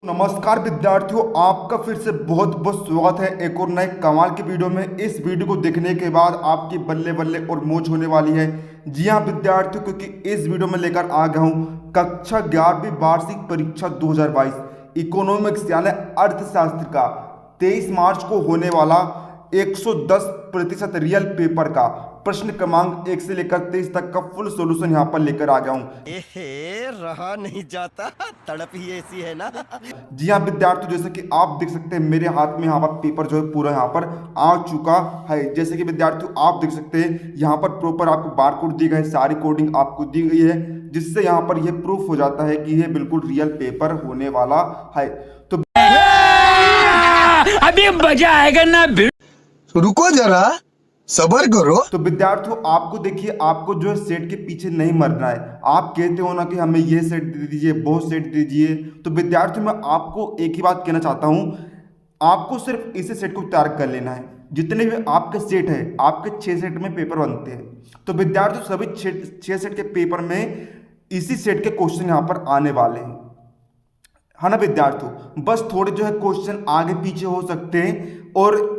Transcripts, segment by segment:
नमस्कार विद्यार्थियों, आपका फिर से बहुत बहुत स्वागत है एक और नए कमाल की वीडियो में। इस वीडियो को देखने के बाद आपकी बल्ले बल्ले और मौज होने वाली है। जी हाँ विद्यार्थियों, क्योंकि इस वीडियो में लेकर आ गया हूँ कक्षा 11वीं वार्षिक परीक्षा 2022 इकोनॉमिक्स यानी अर्थशास्त्र का 23 मार्च को होने वाला 110% रियल पेपर का प्रश्न क्रमांक 1 से लेकर 23 तक का फुल सॉल्यूशन यहाँ पर लेकर आ गया हूँ। एहे, रहा नहीं जाता, तड़प ही ऐसी है ना। जी हाँ विद्यार्थियों, जैसे कि आप देख सकते हैं मेरे हाथ में यहाँ पर पेपर जो है पूरा यहाँ पर आ चुका है। जैसे कि विद्यार्थियों आप देख सकते हैं यहाँ पर प्रॉपर आपको बार कोड दी गई है, सारी कोडिंग आपको दी गई है, जिससे यहाँ पर यह प्रूफ हो जाता है कि यह बिल्कुल रियल पेपर होने वाला है। तो अभी मजा आएगा ना। रुको जरा, सबर करो। तो विद्यार्थियों आपको देखिए, आपको जो है सेट के पीछे नहीं मरना है। आप कहते हो ना कि हमें ये सेट दे दीजिए, वो सेट दे दीजिए। तो विद्यार्थियों मैं आपको एक ही बात कहना चाहता हूँ, आपको सिर्फ इसी सेट को तैयार कर लेना है। जितने भी आपके सेट है, आपके 6 सेट में पेपर बनते हैं। तो विद्यार्थियों सभी 6 सेट के पेपर में इसी सेट के क्वेश्चन यहाँ पर आने वाले हैं, है ना विद्यार्थियों। बस थोड़े जो है क्वेश्चन आगे पीछे हो सकते हैं और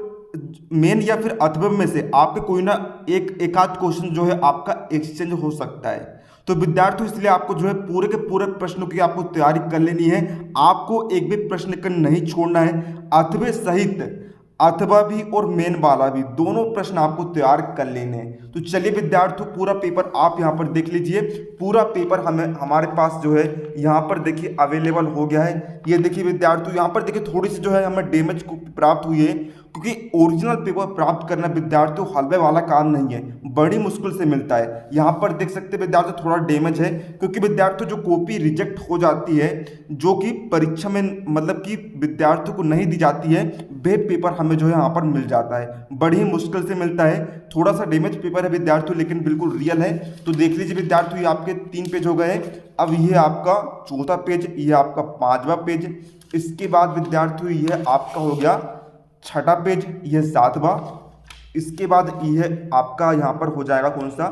मेन या फिर अथर्व में से आपके कोई ना एक आध क्वेश्चन जो है आपका एक्सचेंज हो सकता है। तो विद्यार्थियों इसलिए आपको जो है पूरे के पूरे प्रश्नों की आपको तैयारी कर लेनी है। आपको एक भी प्रश्न का नहीं छोड़ना है, अथर्व सहित अथवा भी और मेन वाला भी, दोनों प्रश्न आपको तैयार कर लेने हैं। तो चलिए विद्यार्थियों पूरा पेपर आप यहाँ पर देख लीजिए। पूरा पेपर हमारे पास जो है यहाँ पर देखिए अवेलेबल हो गया है। ये देखिए विद्यार्थियों यहाँ पर देखिए थोड़ी सी जो है हमें डैमेज प्राप्त हुई है, क्योंकि ओरिजिनल पेपर प्राप्त करना विद्यार्थियों हलवे वाला काम नहीं है, बड़ी मुश्किल से मिलता है। यहाँ पर देख सकते हैं विद्यार्थियों थोड़ा डैमेज है, क्योंकि विद्यार्थियों जो कॉपी रिजेक्ट हो जाती है, जो कि परीक्षा में मतलब कि विद्यार्थियों को नहीं दी जाती है, वे पेपर हमें जो है यहाँ पर मिल जाता है, बड़ी मुश्किल से मिलता है। थोड़ा सा डैमेज पेपर है विद्यार्थियों, लेकिन बिल्कुल रियल है। तो देख लीजिए विद्यार्थियों, ये आपके 3 पेज हो गए। अब ये आपका 4था पेज, ये आपका 5वां पेज, इसके बाद विद्यार्थियों ये आपका हो गया 6ठा पेज, यह 7वां, इसके बाद यह आपका यहाँ पर हो जाएगा कौन सा,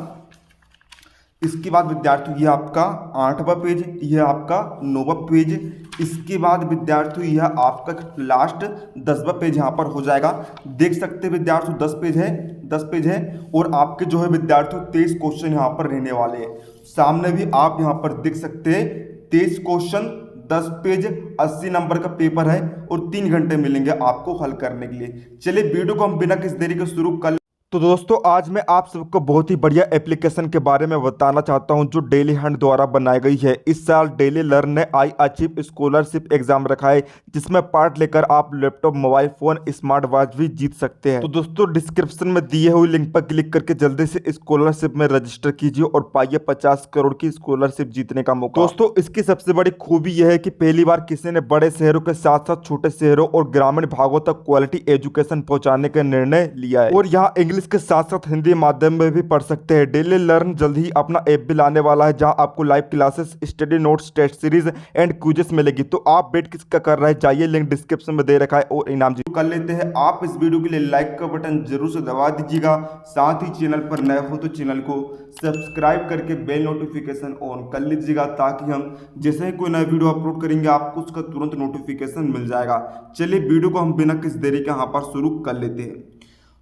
इसके बाद विद्यार्थियों ये आपका 8वां पेज, यह आपका 9वां पेज, इसके बाद विद्यार्थियों यह आपका लास्ट 10वां पेज यहाँ पर हो जाएगा। देख सकते हैं विद्यार्थियों 10 पेज है, 10 पेज है और आपके जो है विद्यार्थियों 23 क्वेश्चन यहाँ पर रहने वाले हैं। सामने भी आप यहाँ पर देख सकते हैं 23 क्वेश्चन, 10 पेज, 80 नंबर का पेपर है और 3 घंटे मिलेंगे आपको हल करने के लिए। चलिए वीडियो को हम बिना किसी देरी के शुरू कर। तो दोस्तों आज मैं आप सबको बहुत ही बढ़िया एप्लीकेशन के बारे में बताना चाहता हूं, जो डेली हंट द्वारा बनाई गई है। इस साल डेली लर्न ने आई अचीव स्कॉलरशिप एग्जाम रखा है, जिसमें पार्ट लेकर आप laptop, mobile phone, smart watch भी जीत सकते हैं। तो दोस्तों डिस्क्रिप्शन में दिए हुए लिंक पर क्लिक करके जल्दी से स्कॉलरशिप में रजिस्टर कीजिए और पाइए 50 करोड़ की स्कॉलरशिप जीतने का मौका। दोस्तों इसकी सबसे बड़ी खूबी यह है कि पहली बार किसी ने बड़े शहरों के साथ साथ छोटे शहरों और ग्रामीण भागों तक क्वालिटी एजुकेशन पहुंचाने का निर्णय लिया है, और यहाँ इंग्लिश के साथ साथ हिंदी माध्यम में भी पढ़ सकते हैं। डेली लर्न जल्द ही अपना ऐप भी लाने वाला है, जहां आपको live classes, study notes, test series and quizzes मिलेगी। तो आप वेट किसका कर रहे हैं, जाइए लिंक डिस्क्रिप्शन में दे रखा है और इनाम कर लेते हैं। आप इस वीडियो के लिए लाइक का बटन जरूर से दबा दीजिएगा, साथ ही चैनल पर नए हो तो चैनल को सब्सक्राइब करके बेल नोटिफिकेशन ऑन कर लीजिएगा, ताकि हम जैसे ही कोई नया वीडियो अपलोड करेंगे आपको उसका तुरंत नोटिफिकेशन मिल जाएगा। चलिए वीडियो को हम बिना किसी देरी के यहाँ पर शुरू कर लेते हैं।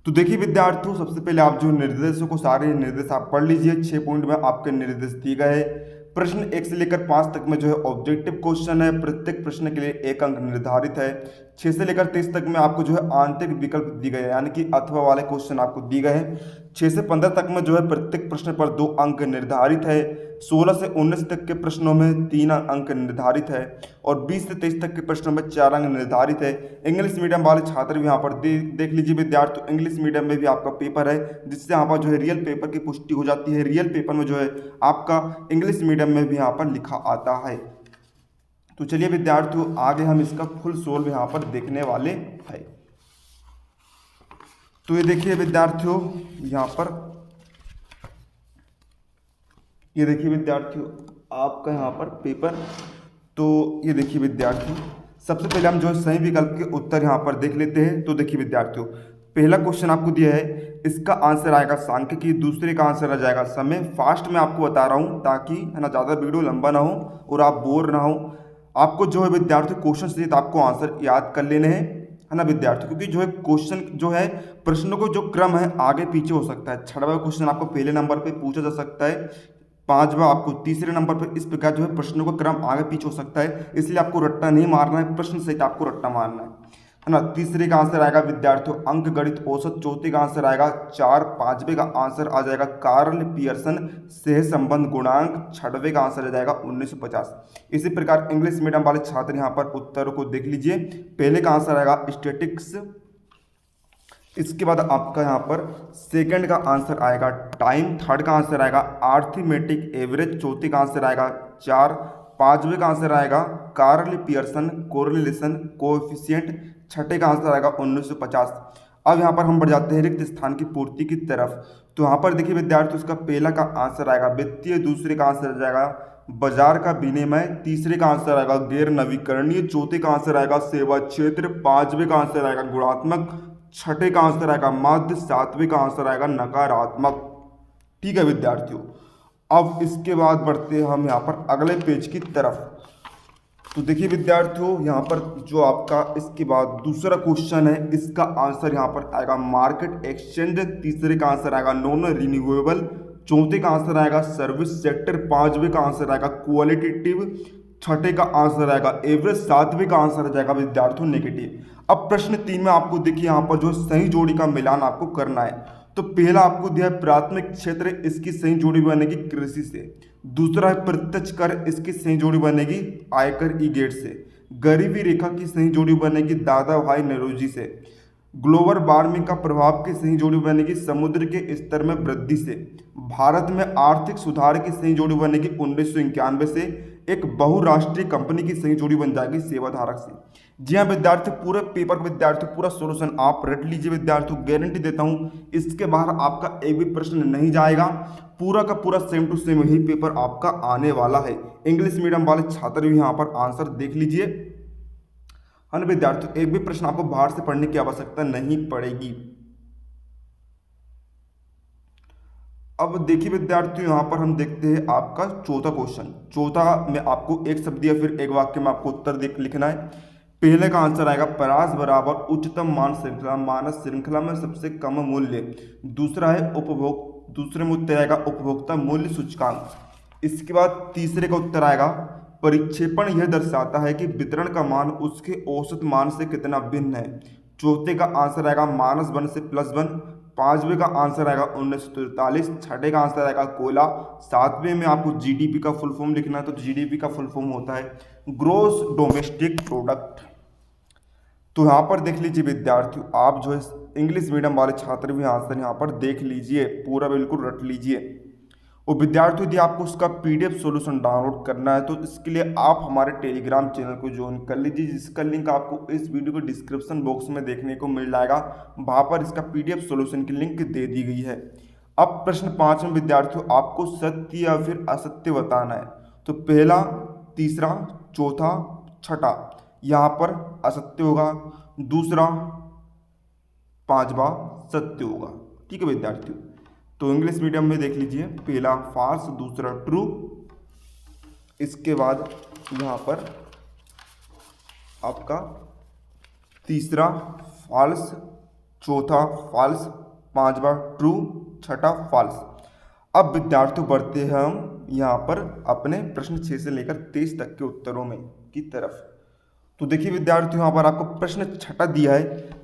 तो देखिए विद्यार्थियों सबसे पहले आप जो निर्देशों को सारे निर्देश आप पढ़ लीजिए। 6 पॉइंट में आपके निर्देश दिए गए हैं। प्रश्न 1 से लेकर 5 तक में जो है ऑब्जेक्टिव क्वेश्चन है, प्रत्येक प्रश्न के लिए 1 अंक निर्धारित है। 6 से लेकर 23 तक में आपको जो है आंतरिक विकल्प दिए गए हैं, यानी कि अथवा वाले क्वेश्चन आपको दिए गए हैं। 6 से 15 तक में जो है प्रत्येक प्रश्न पर 2 अंक निर्धारित है। 16 से 19 तक के प्रश्नों में 3 अंक निर्धारित है और 20 से 23 तक के प्रश्नों में 4 अंक निर्धारित है। इंग्लिश मीडियम वाले छात्र भी यहाँ पर देख लीजिए विद्यार्थी, इंग्लिश मीडियम में भी आपका पेपर है, जिससे यहाँ पर जो है रियल पेपर की पुष्टि हो जाती है। रियल पेपर में जो है आपका इंग्लिश मीडियम में भी यहाँ पर लिखा आता है। तो चलिए विद्यार्थियों आगे हम इसका फुल सोल्व यहाँ पर देखने वाले हैं। तो ये देखिए विद्यार्थियों यहाँ पर, ये देखिए विद्यार्थियों आपका यहाँ पर पेपर। तो ये देखिए विद्यार्थियों सबसे पहले हम जो है सही विकल्प के उत्तर यहाँ पर देख लेते हैं। तो देखिए विद्यार्थियों पहला क्वेश्चन आपको दिया है, इसका आंसर आएगा सांख्यिकी, दूसरे का आंसर आ जाएगा समय। फास्ट में आपको बता रहा हूँ ताकि है ना ज़्यादा वीडियो लंबा ना हो और आप बोर ना हो। आपको जो है विद्यार्थी क्वेश्चन सहित आपको आंसर याद कर लेने हैं, है ना विद्यार्थी, क्योंकि जो है क्वेश्चन जो है प्रश्नों को जो क्रम है आगे पीछे हो सकता है। 6वां क्वेश्चन आपको पहले नंबर पे पूछा जा सकता है, 5वां आपको तीसरे नंबर पर। इस प्रकार जो है प्रश्नों का क्रम आगे पीछे हो सकता है, इसलिए आपको रट्टा नहीं मारना है, प्रश्न सहित आपको रट्टा मारना है ना। तीसरे का आंसर आएगा विद्यार्थियों अंक गणित औसत, चौथे का आंसर आएगा 4, 5वें का आंसर आ जाएगा कार्ल पियर्सन सह संबंध गुणांक, 6वें का आंसर आ जाएगा 1950। इसी प्रकार इंग्लिश मीडियम वाले छात्र यहाँ पर उत्तरों को देख लीजिए। पहले का आंसर आएगा स्टैटिक्स, इसके बाद आपका यहाँ पर सेकंड का आंसर आएगा टाइम, थर्ड का आंसर आएगा अर्थमेटिक एवरेज, चौथे का आंसर आएगा 4, 5वें का आंसर आएगा कार्ल पियर्सन कोरिलेशन कोएफिशिएंट, छठे का आंसर आएगा 1950। अब यहाँ पर हम बढ़ जाते हैं रिक्त स्थान की पूर्ति की तरफ। तो यहाँ पर देखिए विद्यार्थी उसका पहला का आंसर आएगा वित्तीय, दूसरे का आंसर आ जाएगा बाजार का विनिमय, तीसरे का आंसर आएगा गैर नवीकरणीय, चौथे का आंसर आएगा सेवा क्षेत्र, 5वें का आंसर आएगा गुणात्मक, छठे का आंसर आएगा माध्य, 7वें का आंसर आएगा नकारात्मक। ठीक है विद्यार्थियों, अब इसके बाद बढ़ते हैं हम यहाँ पर अगले पेज की तरफ। तो देखिए विद्यार्थियों यहाँ पर जो आपका इसके बाद दूसरा क्वेश्चन है, इसका आंसर यहाँ पर आएगा मार्केट एक्सचेंज, तीसरे का आंसर आएगा नॉन रिन्यूएबल, चौथे का आंसर आएगा सर्विस सेक्टर, 5वें का आंसर आएगा क्वालिटेटिव, छठे का आंसर आएगा एवरेज, 7वें का आंसर आ जाएगा विद्यार्थियों नेगेटिव। अब प्रश्न 3 में आपको देखिए यहाँ पर जो सही जोड़ी का मिलान आपको करना है। तो पहला आपको दिया है प्राथमिक क्षेत्र, इसकी सही जोड़ी बनेगी कृषि से। दूसरा है प्रत्यक्ष कर, इसकी सही जोड़ी बनेगी आयकर ई गेट से। गरीबी रेखा की सही जोड़ी बनेगी दादा भाई नौरोजी से। ग्लोबल वार्मिंग का प्रभाव की सही जोड़ी बनेगी समुद्र के स्तर में वृद्धि से। भारत में आर्थिक सुधार की सही जोड़ी बनेगी 1991 से। एक बहुराष्ट्रीय कंपनी की सही जोड़ी बन जाएगी सेवाधारक से। जी हाँ विद्यार्थी, पूरे पेपर का विद्यार्थी पूरा सोल्यूशन आप रट लीजिए विद्यार्थियों, गारंटी देता हूँ इसके बाहर आपका एक भी प्रश्न नहीं जाएगा। पूरा का पूरा सेम टू सेम ही पेपर आपका आने वाला है। इंग्लिश मीडियम वाले छात्र भी यहाँ पर आंसर देख लीजिए, है ना विद्यार्थियों, एक भी प्रश्न आपको बाहर से पढ़ने की आवश्यकता नहीं पड़ेगी। अब देखिए विद्यार्थियों यहाँ पर हम देखते हैं आपका चौथा क्वेश्चन। चौथा में आपको एक शब्द या फिर एक वाक्य में आपको उत्तर लिखना है। पहले का आंसर आएगा परास बराबर उच्चतम मान श्रृंखला, मानस श्रृंखला में सबसे कम मूल्य। दूसरा है दूसरे में उत्तर आएगा उपभोक्ता मूल्य सूचकांक। इसके बाद तीसरे का उत्तर आएगा परिक्षेपण यह दर्शाता है कि वितरण का मान उसके औसत मान से कितना भिन्न है। चौथे का आंसर आएगा -1 से +1। 5वें का आंसर आएगा 1943। छठे का आंसर आएगा कोयला। 7वें में आपको जीडीपी का फुल फॉर्म लिखना है, तो जीडीपी का फुल फॉर्म होता है ग्रोस डोमेस्टिक प्रोडक्ट। तो यहाँ पर देख लीजिए विद्यार्थियों, आप जो है इंग्लिश मीडियम वाले छात्र भी आंसर यहाँ पर देख लीजिए, पूरा बिल्कुल रट लीजिए। और विद्यार्थियों यदि आपको उसका पीडीएफ सॉल्यूशन डाउनलोड करना है तो इसके लिए आप हमारे टेलीग्राम चैनल को ज्वाइन कर लीजिए, जिसका लिंक आपको इस वीडियो के डिस्क्रिप्शन बॉक्स में देखने को मिल जाएगा। वहाँ पर इसका पीडीएफ सॉल्यूशन की लिंक दे दी गई है। अब प्रश्न 5 में विद्यार्थियों आपको सत्य या फिर असत्य बताना है। तो पहला, तीसरा, चौथा, छठा, यहाँ पर असत्य होगा। दूसरा, 5वां सत्य होगा। ठीक है विद्यार्थियों, तो इंग्लिश मीडियम में देख लीजिए, पहला फॉल्स, दूसरा ट्रू, इसके बाद यहाँ पर आपका तीसरा फॉल्स, चौथा फॉल्स, 5वां ट्रू, छठा फॉल्स। अब विद्यार्थियों बढ़ते हैं हम यहाँ पर अपने प्रश्न 6 से लेकर 23 तक के उत्तरों में की तरफ। तो देखिए विद्यार्थियों यहाँ पर आपको प्रश्न छठा दिया है।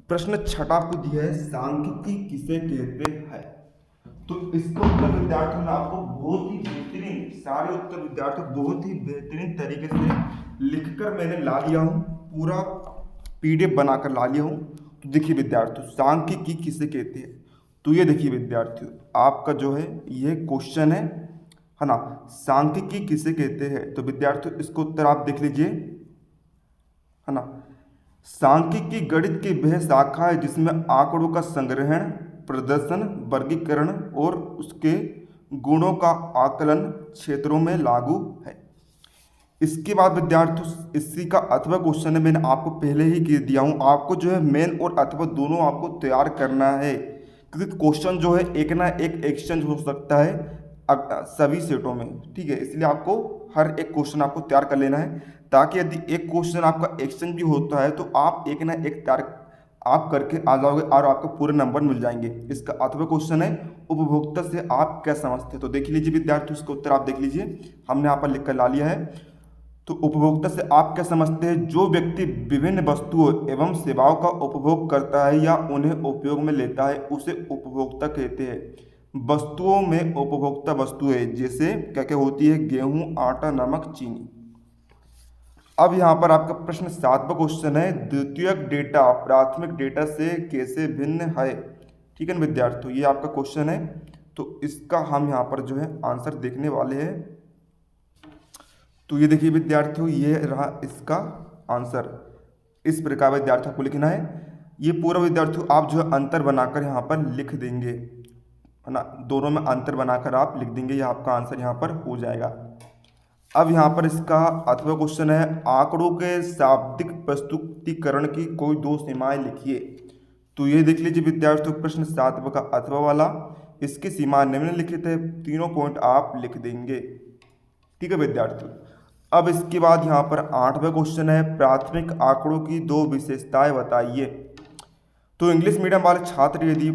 प्रश्न छठा आपको दिया है सांख्यिकी किसे कहते हैं। तो इसका उत्तर विद्यार्थियों ने आपको बहुत ही बेहतरीन, सारे उत्तर विद्यार्थियों बहुत ही बेहतरीन तरीके से लिखकर मैंने ला लिया हूँ, पूरा पीडीएफ बनाकर ला लिया हूँ। तो देखिए विद्यार्थियों सांख्यिकी किसे कहते हैं। तो ये देखिए विद्यार्थियों आपका जो है ये क्वेश्चन है ना, सांख्यिकी किसे कहते हैं। तो विद्यार्थियों इसको उत्तर आप देख लीजिए, है ना। सांख्यिकी गणित की वह शाखा है जिसमें आंकड़ों का संग्रहण, प्रदर्शन, वर्गीकरण और उसके गुणों का आकलन क्षेत्रों में लागू है। इसके बाद विद्यार्थियों इसी का अथवा क्वेश्चन है, मैंने आपको पहले ही कह दिया हूँ, आपको जो है मेन और अथवा दोनों आपको तैयार करना है, क्योंकि क्वेश्चन जो है एक ना एक एक्सचेंज हो सकता है सभी सेटों में। ठीक है, इसलिए आपको हर एक क्वेश्चन आपको तैयार कर लेना है, ताकि यदि एक क्वेश्चन आपका एक्सचेंज भी होता है तो आप एक ना एक तैयार आप करके आ जाओगे और आपको पूरे नंबर मिल जाएंगे। इसका अथवा क्वेश्चन है उपभोक्ता से आप क्या समझते हैं। तो देख लीजिए विद्यार्थी, उसका उत्तर आप देख लीजिए, हमने यहाँ पर लिख कर ला लिया है। तो उपभोक्ता से आप क्या समझते हैं? जो व्यक्ति विभिन्न वस्तुओं एवं सेवाओं का उपभोग करता है या उन्हें उपयोग में लेता है उसे उपभोक्ता कहते हैं। वस्तुओं में उपभोक्ता वस्तुएं जैसे क्या क्या होती है? गेहूं, आटा, नमक, चीनी। अब यहाँ पर आपका प्रश्न 7वां क्वेश्चन है, द्वितीयक डेटा प्राथमिक डेटा से कैसे भिन्न है। ठीक है ना विद्यार्थियों, ये आपका क्वेश्चन है। तो इसका हम यहाँ पर जो है आंसर देखने वाले हैं। तो ये देखिए विद्यार्थियों, ये रहा इसका आंसर। इस प्रकार विद्यार्थियों को लिखना है। ये पूरा विद्यार्थियों आप जो है अंतर बनाकर यहाँ पर लिख देंगे, है ना, दोनों में अंतर बनाकर आप लिख देंगे, ये आपका आंसर यहाँ पर हो जाएगा। अब यहाँ पर इसका अथवा क्वेश्चन है, आंकड़ों के शाब्दिक प्रस्तुतिकरण की कोई दो सीमाएं लिखिए। तो ये देख लीजिए विद्यार्थियों, प्रश्न 7 का अथवा वाला, इसकी सीमा निम्नलिखित है, तीनों पॉइंट आप लिख देंगे। ठीक है विद्यार्थियों। अब इसके बाद यहाँ पर 8वां क्वेश्चन है, प्राथमिक आंकड़ों की दो विशेषताएं बताइए। तो इंग्लिश मीडियम वाले छात्र यदि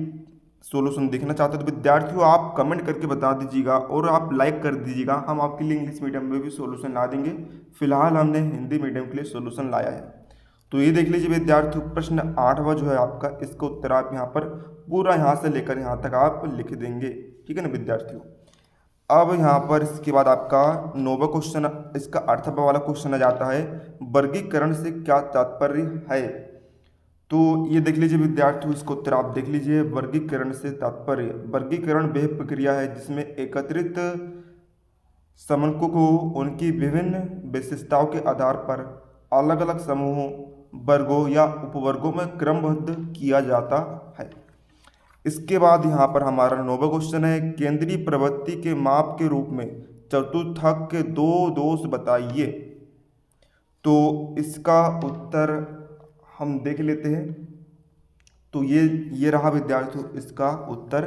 सॉल्यूशन देखना चाहते हो तो विद्यार्थियों आप कमेंट करके बता दीजिएगा और आप लाइक कर दीजिएगा। हम आपके लिए इंग्लिश मीडियम में भी सॉल्यूशन ला देंगे। फिलहाल हमने हिंदी मीडियम के लिए सॉल्यूशन लाया है। तो ये देख लीजिए विद्यार्थियों, प्रश्न 8वां जो है आपका, इसका उत्तर आप यहाँ पर पूरा यहाँ से लेकर यहाँ तक आप लिख देंगे। ठीक है ना विद्यार्थियों। अब यहाँ पर इसके बाद आपका 9वां क्वेश्चन, इसका 8वां वाला क्वेश्चन आ जाता है, वर्गीकरण से क्या तात्पर्य है। तो ये देख लीजिए विद्यार्थियों, इसको उत्तर आप देख लीजिए। वर्गीकरण से तात्पर्य, वर्गीकरण वह प्रक्रिया है जिसमें एकत्रित समूहों को उनकी विभिन्न विशेषताओं के आधार पर अलग अलग समूहों, वर्गों या उपवर्गों में क्रमबद्ध किया जाता है। इसके बाद यहाँ पर हमारा 9वां क्वेश्चन है, केंद्रीय प्रवृत्ति के माप के रूप में चतुर्थक के दो दोष बताइए। तो इसका उत्तर हम देख लेते हैं। तो ये रहा विद्यार्थियों इसका उत्तर,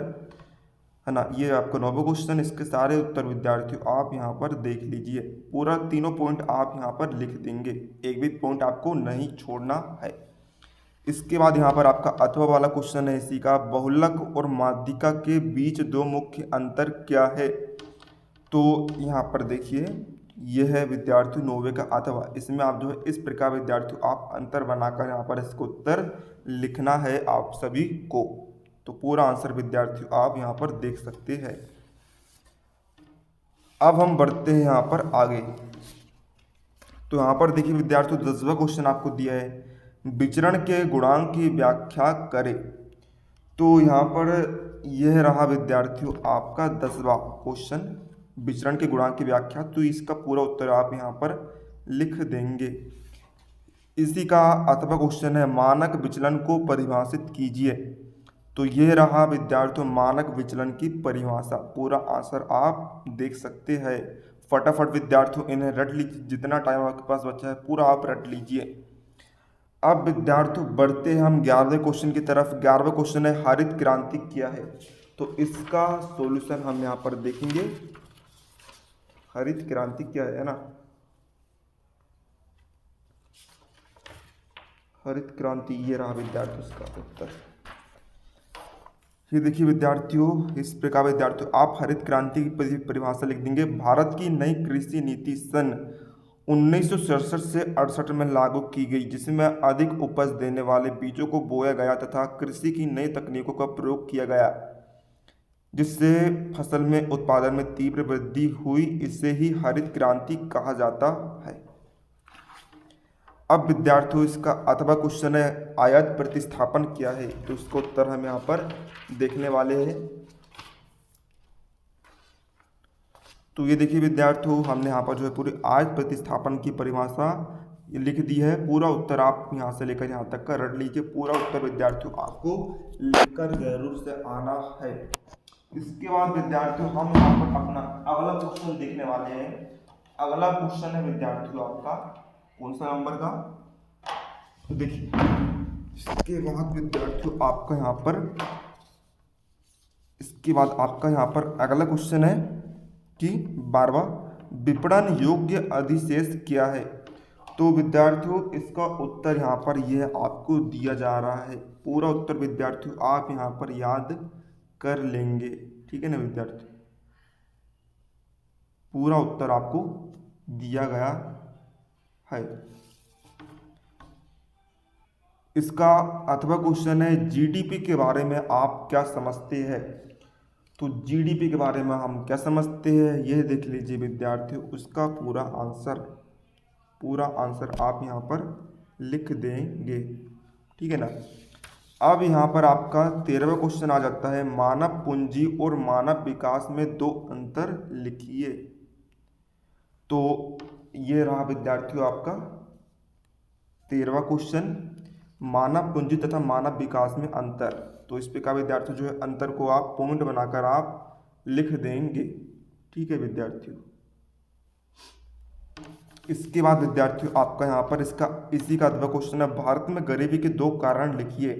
है ना। ये आपका 9वां क्वेश्चन, इसके सारे उत्तर विद्यार्थियों आप यहाँ पर देख लीजिए। पूरा तीनों पॉइंट आप यहाँ पर लिख देंगे, एक भी पॉइंट आपको नहीं छोड़ना है। इसके बाद यहाँ पर आपका अथवा वाला क्वेश्चन है इसी का, बहुलक और माध्यिका के बीच दो मुख्य अंतर क्या है। तो यहाँ पर देखिए, यह है विद्यार्थियों 9वें का अथवा। इसमें आप जो है इस प्रकार विद्यार्थियों आप अंतर बनाकर यहाँ पर इसको उत्तर लिखना है आप सभी को। तो पूरा आंसर विद्यार्थियों आप यहाँ पर देख सकते हैं। अब हम बढ़ते हैं यहाँ पर आगे। तो यहाँ पर देखिए विद्यार्थियों 10वां क्वेश्चन आपको दिया है, विचरण के गुणांक की व्याख्या करें। तो यहाँ पर यह रहा विद्यार्थियों आपका 10वां क्वेश्चन, विचरण के गुणांक की व्याख्या। तो इसका पूरा उत्तर आप यहाँ पर लिख देंगे। इसी का अथवा क्वेश्चन है, मानक विचलन को परिभाषित कीजिए। तो ये रहा विद्यार्थियों मानक विचलन की परिभाषा। पूरा आंसर आप देख सकते हैं। फटाफट विद्यार्थियों इन्हें रट लीजिए, जितना टाइम आपके पास बचा है पूरा आप रट लीजिए। अब विद्यार्थियों बढ़ते हैं हम 11वें क्वेश्चन की तरफ। 11वां क्वेश्चन है, हरित क्रांति क्या है। तो इसका सॉल्यूशन हम यहाँ पर देखेंगे। हरित क्रांति क्या है ना, हरित क्रांति ये रहा विद्यार्थियों इसका उत्तर। ये देखिए विद्यार्थियों, इस प्रकार विद्यार्थियों आप हरित क्रांति की परिभाषा लिख देंगे। भारत की नई कृषि नीति सन 1967 से 68 में लागू की गई, जिसमें अधिक उपज देने वाले बीजों को बोया गया तथा कृषि की नई तकनीकों का प्रयोग किया गया, जिससे फसल में उत्पादन में तीव्र वृद्धि हुई। इसे ही हरित क्रांति कहा जाता है। अब विद्यार्थियों इसका अथवा क्वेश्चन है, आयात प्रतिस्थापन क्या है। तो इसका उत्तर हम यहाँ पर देखने वाले हैं। तो ये देखिए विद्यार्थियों, हमने यहाँ पर जो है पूरी आयात प्रतिस्थापन की परिभाषा लिख दी है। पूरा उत्तर आप यहाँ से लेकर यहाँ तक का रट लीजिए। पूरा उत्तर विद्यार्थियों आपको लिखकर जरूर से आना है। इसके बाद विद्यार्थियों हम यहाँ पर अपना अगला क्वेश्चन देखने वाले हैं। अगला क्वेश्चन है विद्यार्थियों आपका कौन सा नंबर का, तो देखिए इसके बाद विद्यार्थियों आपका यहाँ पर, इसके बाद आपका यहाँ पर अगला क्वेश्चन है कि 12वां, विपणन योग्य अधिशेष क्या है? तो विद्यार्थियों इसका उत्तर यहाँ पर यह आपको दिया जा रहा है। पूरा उत्तर विद्यार्थियों आप यहाँ पर याद कर लेंगे, ठीक है ना विद्यार्थी? पूरा उत्तर आपको दिया गया है। इसका अथवा क्वेश्चन है जीडीपी के बारे में आप क्या समझते हैं? तो जीडीपी के बारे में हम क्या समझते हैं यह देख लीजिए विद्यार्थियों। उसका पूरा आंसर आप यहाँ पर लिख देंगे, ठीक है ना। अब यहाँ पर आपका 13वां क्वेश्चन आ जाता है, मानव पूंजी और मानव विकास में दो अंतर लिखिए। तो ये रहा विद्यार्थियों आपका 13वां क्वेश्चन, मानव पूंजी तथा मानव विकास में अंतर। तो इस पे का विद्यार्थियों जो है अंतर को आप पॉइंट बनाकर आप लिख देंगे, ठीक है विद्यार्थियों। इसके बाद विद्यार्थियों आपका यहाँ पर इसी का अगला क्वेश्चन है, भारत में गरीबी के दो कारण लिखिए।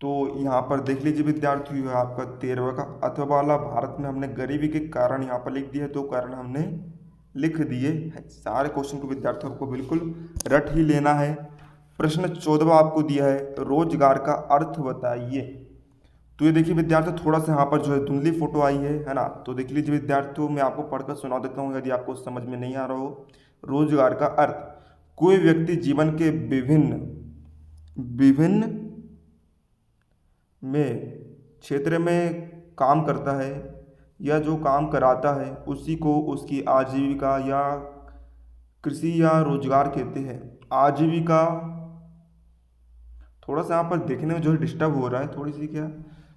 तो यहाँ पर देख लीजिए विद्यार्थियों आपका 13वां का अथवा वाला, भारत में हमने गरीबी के कारण यहाँ पर लिख दिए, दो कारण हमने लिख दिए है। सारे क्वेश्चन को विद्यार्थियों को बिल्कुल रट ही लेना है। प्रश्न 14वां आपको दिया है, रोजगार का अर्थ बताइए। तो ये देखिए विद्यार्थियों थोड़ा सा यहाँ पर जो है धुंधली फोटो आई है ना। तो देख लीजिए विद्यार्थियों मैं आपको पढ़कर सुना देता हूँ यदि आपको समझ में नहीं आ रहा हो। रोजगार का अर्थ, कोई व्यक्ति जीवन के विभिन्न में क्षेत्र में काम करता है या जो काम कराता है उसी को उसकी आजीविका या कृषि या रोजगार कहते हैं। आजीविका थोड़ा सा यहाँ पर देखने में जो है डिस्टर्ब हो रहा है,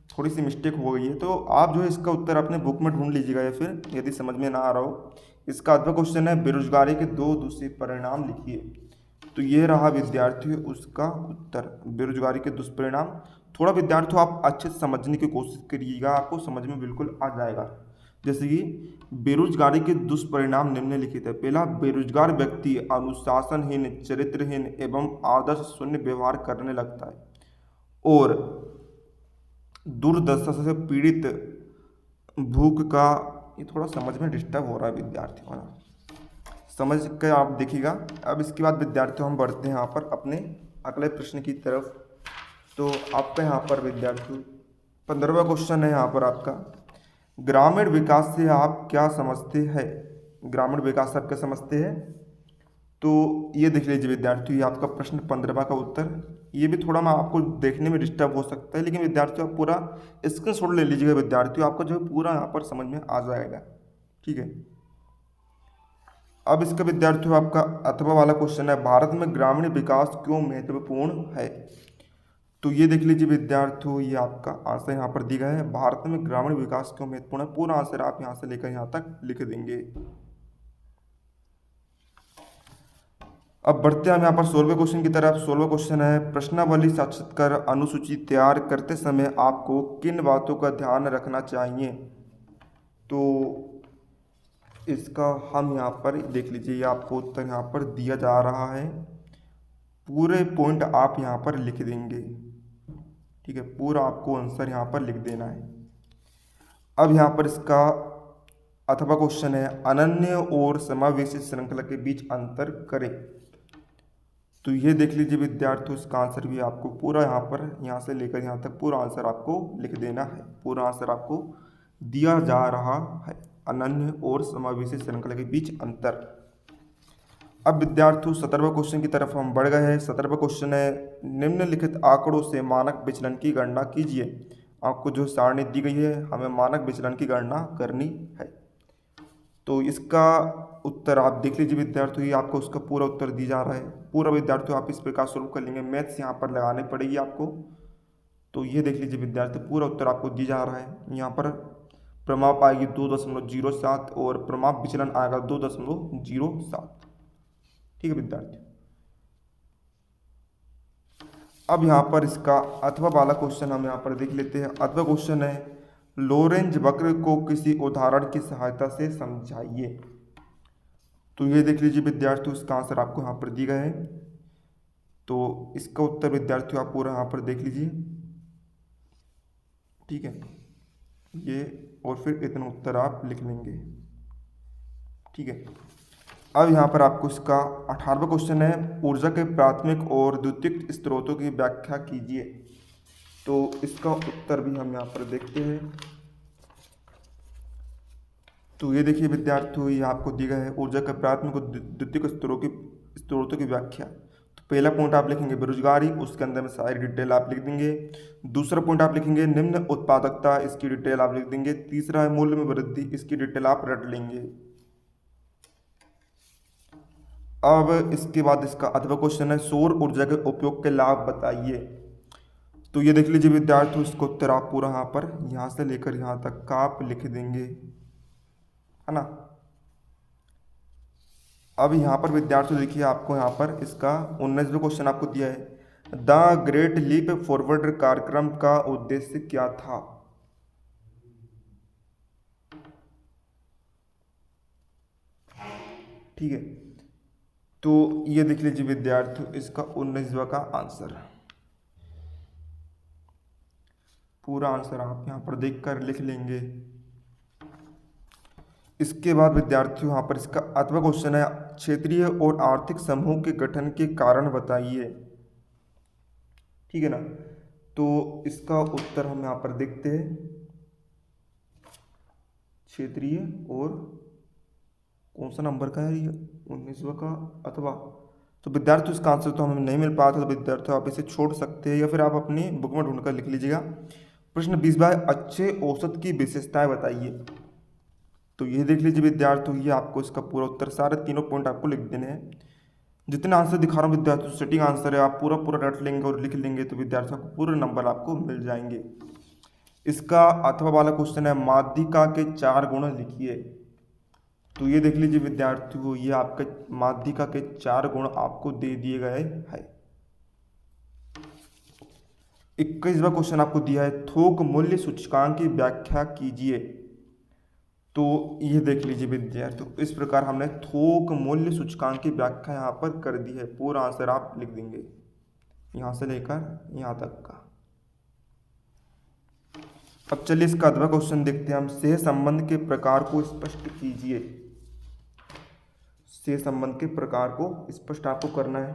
थोड़ी सी मिस्टेक हो गई है। तो आप जो है इसका उत्तर अपने बुक में ढूंढ लीजिएगा या फिर यदि समझ में ना आ रहा हो। इसका अगला क्वेश्चन है, बेरोजगारी के दो दूसरे परिणाम लिखिए। तो ये रहा विद्यार्थियों उसका उत्तर, बेरोजगारी के दुष्परिणाम। थोड़ा विद्यार्थियों आप अच्छे से समझने की कोशिश करिएगा, आपको समझ में बिल्कुल आ जाएगा। जैसे कि बेरोजगारी के दुष्परिणाम निम्नलिखित है। पहला, बेरोजगार व्यक्ति अनुशासनहीन, चरित्रहीन एवं आदर्श शून्य व्यवहार करने लगता है और दुर्दशा से पीड़ित, भूख का, ये थोड़ा समझ में डिस्टर्ब हो रहा है विद्यार्थियों ना, समझ कर आप देखिएगा। अब इसके बाद विद्यार्थियों हम बढ़ते हैं यहाँ पर अपने अगले प्रश्न की तरफ। तो आपका यहाँ पर विद्यार्थियों 15वां क्वेश्चन है यहाँ पर आपका, ग्रामीण विकास से आप क्या समझते हैं? ग्रामीण विकास से आप क्या समझते हैं? तो ये देख लीजिए विद्यार्थियों, ये आपका प्रश्न 15वां का उत्तर। ये भी थोड़ा मैं आपको देखने में डिस्टर्ब हो सकता है, लेकिन विद्यार्थियों आप पूरा स्क्रीनशॉट ले लीजिएगा विद्यार्थियों, आपको जो है पूरा यहाँ पर समझ में आ जाएगा, ठीक है। अब इसका विद्यार्थियों आपका अथवा वाला क्वेश्चन है, भारत में ग्रामीण विकास क्यों महत्वपूर्ण है? तो ये देख लीजिए विद्यार्थियों, ये आपका आंसर यहाँ पर दिया गया है, भारत में ग्रामीण विकास क्यों महत्वपूर्ण है। पूरा आंसर आप यहाँ से लेकर यहाँ तक लिख देंगे। अब बढ़ते हैं हम यहाँ पर 16वें क्वेश्चन की तरफ। 16वां क्वेश्चन है, प्रश्नावली साक्षात्कार अनुसूची तैयार करते समय आपको किन बातों का ध्यान रखना चाहिए? तो इसका हम यहाँ पर देख लीजिए, ये आपको उत्तर यहाँ पर दिया जा रहा है, पूरे पॉइंट आप यहाँ पर लिख देंगे, ठीक है। पूरा आपको आंसर यहाँ पर लिख देना है। अब यहाँ पर इसका अथवा क्वेश्चन है, अनन्य और समावेशी श्रृंखला के बीच अंतर करें। तो ये देख लीजिए विद्यार्थियों, इसका आंसर भी आपको पूरा यहाँ से लेकर यहाँ तक पूरा आंसर आपको लिख देना है। पूरा आंसर आपको दिया जा रहा है, अनन्य और समावेशी श्रृंखला के बीच अंतर। अब विद्यार्थियों 17वें क्वेश्चन की तरफ हम बढ़ गए हैं। 17वां क्वेश्चन है, निम्नलिखित आंकड़ों से मानक विचलन की गणना कीजिए। आपको जो सारणी दी गई है, हमें मानक विचलन की गणना करनी है। तो इसका उत्तर आप देख लीजिए विद्यार्थियों, ये आपको उसका पूरा उत्तर दिया जा रहा है। पूरा विद्यार्थियों आप इस प्रकार सॉल्व कर लेंगे, मैथ्स यहाँ पर लगानी पड़ेगी आपको। तो ये देख लीजिए विद्यार्थियों, पूरा उत्तर आपको दिया जा रहा है। यहाँ पर प्रमाप आएगी 2.07 और प्रमाप विचलन आएगा 2.07, ठीक है विद्यार्थियों। अब यहाँ पर इसका अथवा वाला क्वेश्चन हम यहाँ पर देख लेते हैं। अथवा क्वेश्चन है, लोरेंज वक्र को किसी उदाहरण की सहायता से समझाइए। तो ये देख लीजिए विद्यार्थियों, इसका आंसर आपको यहाँ पर दिया गया है। तो इसका उत्तर विद्यार्थियों आप पूरा यहाँ पर देख लीजिए, ठीक है। ये और फिर इतना उत्तर आप लिख लेंगे। ठीक है। अब यहाँ पर आपको इसका 18वां क्वेश्चन है, ऊर्जा के प्राथमिक और द्वितीयक स्रोतों की व्याख्या कीजिए। तो इसका उत्तर भी हम यहाँ पर देखते हैं। तो ये देखिए विद्यार्थियों, ये आपको दिया गया है ऊर्जा के प्राथमिक और द्वितीयक स्रोतों की व्याख्या। तो पहला पॉइंट आप लिखेंगे बेरोजगारी, उसके अंदर में सारी डिटेल आप लिख देंगे। दूसरा पॉइंट आप लिखेंगे निम्न उत्पादकता, इसकी डिटेल आप लिख देंगे। तीसरा है मूल्य में वृद्धि, इसकी डिटेल आप रट लेंगे। अब इसके बाद इसका अगला क्वेश्चन है सौर ऊर्जा के उपयोग के लाभ बताइए। तो ये देख लीजिए विद्यार्थियों, इसका उत्तर आप पूरा यहाँ पर यहाँ से लेकर यहाँ तक का आप लिख देंगे, है ना। अब यहाँ पर विद्यार्थियों देखिए, आपको यहाँ पर इसका 19वां क्वेश्चन आपको दिया है, द ग्रेट लीप फॉरवर्ड कार्यक्रम का उद्देश्य क्या था। ठीक है, तो ये देख लीजिए विद्यार्थियों, इसका 19वां का आंसर, पूरा आंसर आप यहाँ पर देखकर लिख लेंगे। इसके बाद विद्यार्थियों यहाँ पर इसका 8वां क्वेश्चन है, क्षेत्रीय और आर्थिक समूह के गठन के कारण बताइए। ठीक है ना, तो इसका उत्तर हम यहाँ पर देखते हैं, क्षेत्रीय और कौन सा नंबर का है ये, 19वां का अथवा। तो विद्यार्थियों इसका आंसर तो हमें नहीं मिल पाया था, तो विद्यार्थियों आप इसे छोड़ सकते हैं या फिर आप अपनी बुक में ढूंढकर लिख लीजिएगा। प्रश्न 20 अच्छे औसत की विशेषताएं बताइए। तो ये देख लीजिए विद्यार्थियों, ये आपको इसका पूरा उत्तर, सारे तीनों पॉइंट आपको लिख देने हैं। जितने आंसर दिखा रहा हूँ विद्यार्थियों सटीक आंसर है, आप पूरा पूरा रट लेंगे और लिख लेंगे तो विद्यार्थियों को पूरे नंबर आपको मिल जाएंगे। इसका अथवा वाला क्वेश्चन है, माध्यिका के 4 गुण लिखिए। तो ये देख लीजिए विद्यार्थियों, ये आपके माध्यिका के 4 गुण आपको दे दिए गए हैं। 21वां क्वेश्चन आपको दिया है, थोक मूल्य सूचकांक की व्याख्या कीजिए। तो ये देख लीजिए विद्यार्थियों, इस प्रकार हमने थोक मूल्य सूचकांक की व्याख्या यहाँ पर कर दी है। पूरा आंसर आप लिख देंगे यहाँ से लेकर यहाँ तक का। अब चलिए इसका अगला क्वेश्चन देखते हैं हम, सह संबंध के प्रकार को स्पष्ट कीजिए। सह संबंध के प्रकार को स्पष्ट आपको करना है।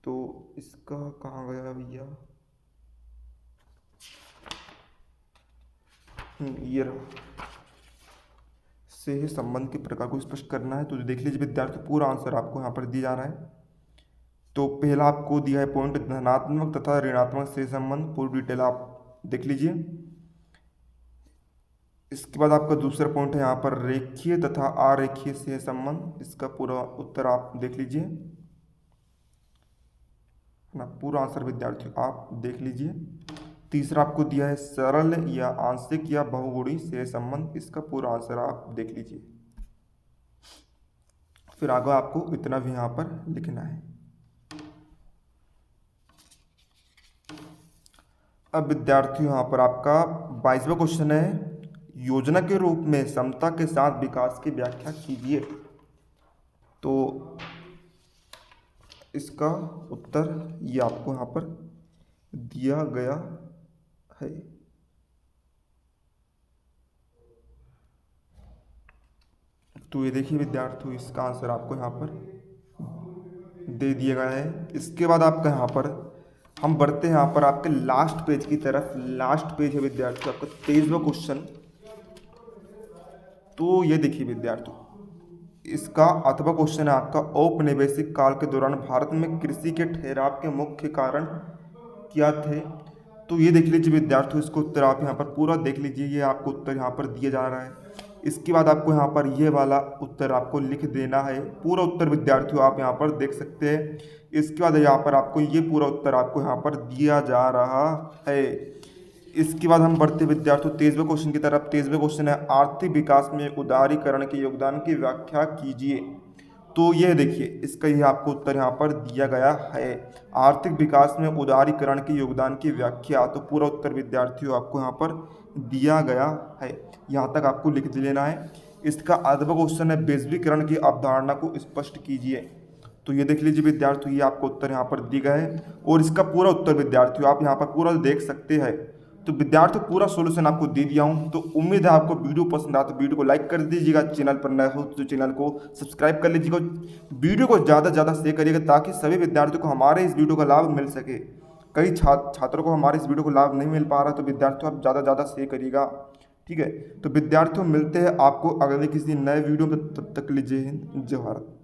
तो इसका कहाँ गया भैया, ये रहा, सह संबंध के प्रकार को स्पष्ट करना है। तो देख लीजिए विद्यार्थी, पूरा आंसर आपको यहाँ पर दिया जा रहा है। तो पहला आपको दिया है पॉइंट, धनात्मक तथा ऋणात्मक सह संबंध, पूरी डिटेल आप देख लीजिए। इसके बाद आपका दूसरा पॉइंट है यहाँ पर रेखीय तथा अरेखीय सह संबंध, इसका पूरा उत्तर आप देख लीजिए ना, पूरा आंसर विद्यार्थियों आप देख लीजिए। तीसरा आपको दिया है सरल या आंशिक या बहुगुणी सह संबंध, इसका पूरा आंसर आप देख लीजिए। फिर आगे आपको इतना भी यहाँ पर लिखना है। अब विद्यार्थियों यहाँ पर आपका 22वां क्वेश्चन है, योजना के रूप में समता के साथ विकास की व्याख्या कीजिए। तो इसका उत्तर ये आपको यहाँ पर दिया गया है। तो ये देखिए विद्यार्थियों, इसका आंसर आपको यहाँ पर दे दिया गया है। इसके बाद आपका यहाँ पर हम बढ़ते हैं यहाँ पर आपके लास्ट पेज की तरफ। लास्ट पेज है विद्यार्थियों आपका 23वां क्वेश्चन। तो ये देखिए विद्यार्थियों, इसका अथवा क्वेश्चन है आपका, औपनिवेशिक काल के दौरान भारत में कृषि के ठहराव के मुख्य कारण क्या थे। तो ये देख लीजिए विद्यार्थियों, इसको उत्तर आप यहाँ पर पूरा देख लीजिए, ये आपको उत्तर यहाँ पर दिया जा रहा है। इसके बाद आपको यहाँ पर ये वाला उत्तर आपको लिख देना है। पूरा उत्तर विद्यार्थियों आप यहाँ पर देख सकते हैं। इसके बाद यहाँ पर आपको ये पूरा उत्तर आपको यहाँ पर दिया जा रहा है। इसके बाद हम बढ़ते विद्यार्थियों 23वें क्वेश्चन की तरफ। 23वें क्वेश्चन है, आर्थिक विकास में उदारीकरण के योगदान की व्याख्या कीजिए। तो यह देखिए, इसका यह आपको उत्तर यहाँ पर दिया गया है, आर्थिक विकास में उदारीकरण के योगदान की व्याख्या। तो पूरा उत्तर विद्यार्थियों आपको यहाँ पर दिया गया है, यहाँ तक आपको लिख लेना है। इसका अगला क्वेश्चन है, वैश्वीकरण की अवधारणा को स्पष्ट कीजिए। तो ये देख लीजिए विद्यार्थियों, ये आपको उत्तर यहाँ पर दिया गया है और इसका पूरा उत्तर विद्यार्थियों आप यहाँ पर पूरा देख सकते हैं। तो विद्यार्थियों पूरा सोल्यूशन आपको दे दिया हूँ। तो उम्मीद है आपको वीडियो पसंद आया तो वीडियो को लाइक कर दीजिएगा, चैनल पर नए हो तो चैनल को सब्सक्राइब कर लीजिएगा, वीडियो को ज़्यादा से ज़्यादा शेयर करिएगा ताकि सभी विद्यार्थियों को हमारे इस वीडियो का लाभ मिल सके। कई छात्रों को हमारे इस वीडियो को लाभ नहीं मिल पा रहा, तो विद्यार्थियों आप ज़्यादा से ज़्यादा शेयर करिएगा, ठीक है। तो विद्यार्थियों मिलते हैं आपको अगले किसी नए वीडियो में, तब तक लीजिए जय हिंद जय भारत।